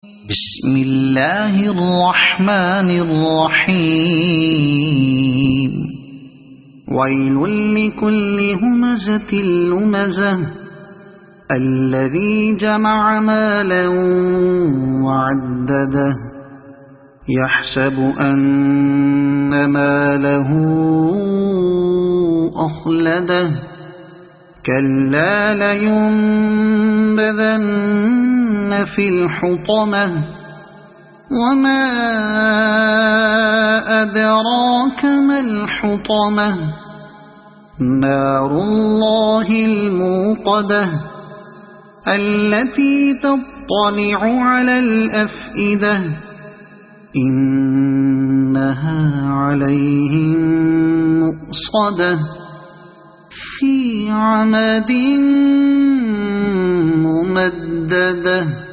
بسم اللہ الرحمن الرحیم ویل لکل ہمزۃ لمزہ الذی جمع مالا وعددہ یحسب ان مالہ اخلدہ کلا لینبذن فی الحطمہ وما ادراک ما الحطمہ نار اللہ الموقدہ التي تطلع على الأفئدة إنها عليهم مؤصدة في عمد ممددة.